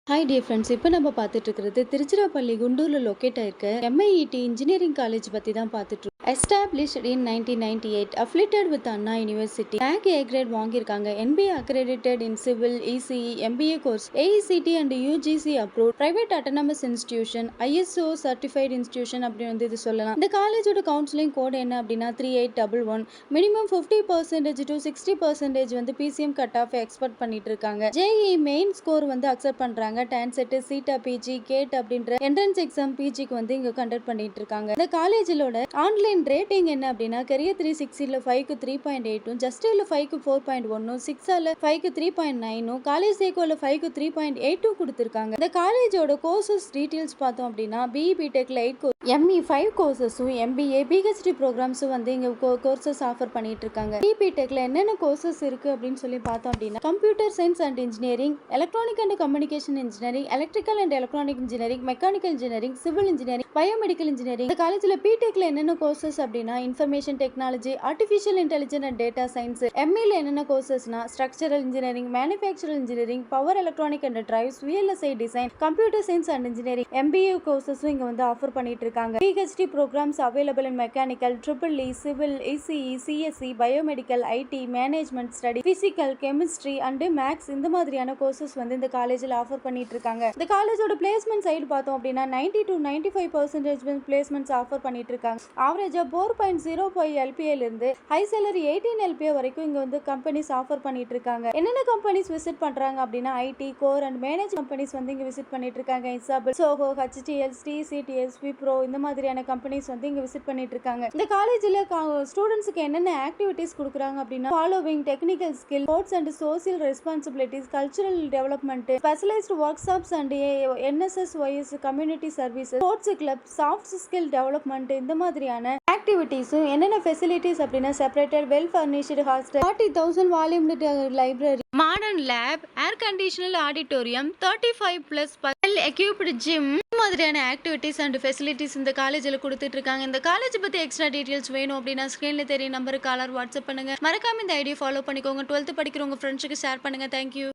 Hi dear friends, இப்போ நம்ம பார்த்துட்டு இருக்கிறது திருச்சிராப்பள்ளி குண்டூரில் லொக்கேட் ஆயிருக்க எம்ஐஇடி இன்ஜினியரிங் காலேஜ் பற்றி தான் பார்த்துட்டு இருக்கோம். Established in 1998, affiliated with Anna university. NAC A grade வாங்கியிருக்காங்க. NBA accredited in civil, ECE, MBA course, AICTE and UGC approved, private autonomous institution, ISO certified institution அப்படின்னு வந்து இது சொல்லலாம். இந்த காலேஜோட கவுன்சிலிங் கோட் என்ன அப்படின்னா 3811. மினிமம் 50% to 60% வந்து PCM கட் ஆஃப் எக்ஸ்பெக்ட் பண்ணிட்டு இருக்காங்க. JEE மெயின் ஸ்கோர் வந்து அக்செப்ட் பண்றாங்க. டான்செட், சீட்டா பிஜி, கேட் அப்படின்ற என்ட்ரன்ஸ் எக்ஸாம் பிஜிக்கு வந்து இங்க கண்டக்ட் பண்ணிட்டு இருக்காங்க. இந்த காலேஜோட ஆன்லைன் ரேட்டிங் என்ன அப்படின்னா கரியர் 360ல 5க்கு 3.8, ஜஸ்டில் 5க்கு 4.1, 6ஆல 5க்கு 3.9, காலேஜ் சேகோல 5க்கு 3.82 கொடுத்திருக்காங்க. இந்த காலேஜோட கோர்சஸ் டீடைல்ஸ் பார்த்தோம் அப்படின்னா BE BTechல 8 course, ME 5 கோர்சஸும், MBA PhD ப்ரோக்ராம்ஸும் வந்து இங்க கோர்சஸ் ஆஃபர் பண்ணிட்டு இருக்காங்க. BE BTechல என்னென்ன கோர்சஸ் இருக்கு அப்படின்னு சொல்லி பார்த்தோம் அப்படின்னா computer science and engineering, electronic and communication engineering, electrical and electronic engineering, mechanical engineering, civil engineering, biomedical engineering. இந்த காலேஜ்ல பிடெக்ல என்னென்ன கோர்சஸ் அப்படின்னா information technology, artificial intelligence and data science. எம்இல என்னென்ன கோர்சஸ்னா structural engineering, manufactural engineering, power electronic and drives, VLSI design, computer science and engineering. MBA கோர்சஸும் இங்க வந்து ஆஃபர் பண்ணிட்டு இருக்காங்க. PhD programs available in mechanical, EEE, civil, ECE, CSE, biomedical, IT, management study, physical, chemistry and maths. இந்த மாதிரியான courses வந்து இந்த காலேஜில் ஆஃபர் பண்ணிட்டு இருக்காங்க. இந்த காலேஜோட பிளேஸ்மெண்ட் சைடு பார்த்தோம் அப்படின்னா 90 to 95% பிளேஸ்மெண்ட்ஸ் ஆஃபர் பண்ணிட்டு இருக்காங்க. ஆவரேஜா 4.05 LPA இருந்து ஹை சேலரி 18 LPA வரைக்கும் இங்க வந்து கம்பெனிஸ் ஆஃபர் பண்ணிட்டு இருக்காங்க. என்னென்ன கம்பெனிஸ் விசிட் பண்றாங்க அப்படின்னா IT, core and manage companies வந்து இங்க விசிட் பண்ணிட்டு இருக்காங்க. இசாபிள், சோஹோ, HTL, TCS, விப்ரோ இந்த மாதிரியான கம்பெனிஸ் வந்து இங்க விசிட் பண்ணிட்டு இருக்காங்க. இந்த காலேஜில் ஸ்டூடெண்ட்ஸ்க்கு என்னென்ன ஆக்டிவிட்டிஸ் கொடுக்குறாங்க அப்படின்னா following technical skill, sports and social responsibilities, cultural development, specialised workshops and NSS, YS, community service, sports club, soft skill development. இந்த மாதிரியான ஆக்டிவிட்டிஸும் என்னென்ன ஃபெசிலிட்டிஸ் அப்படின்னா separated well furnished hostel, 40,000 volume library, modern lab, air conditional auditorium, 35+ well equipped gym மாதிரியான activities and facilities இந்த காலேஜில் கொடுத்துட்டு இருக்காங்க. இந்த காலேஜ் பற்றி எக்ஸ்ட்ரா டீடைல்ஸ் வேணும் அப்படின்னா ஸ்க்ரீன்ல தெரிய நம்பருக்கு காலர் வாட்ஸ்அப் பண்ணுங்க. மறக்காம இந்த ஐடியா ஃபாலோ பண்ணிக்கோங்க. 12th படிக்கிறவங்க ஃப்ரெண்ட்ஸுக்கு ஷேர் பண்ணுங்க. தேங்க்யூ.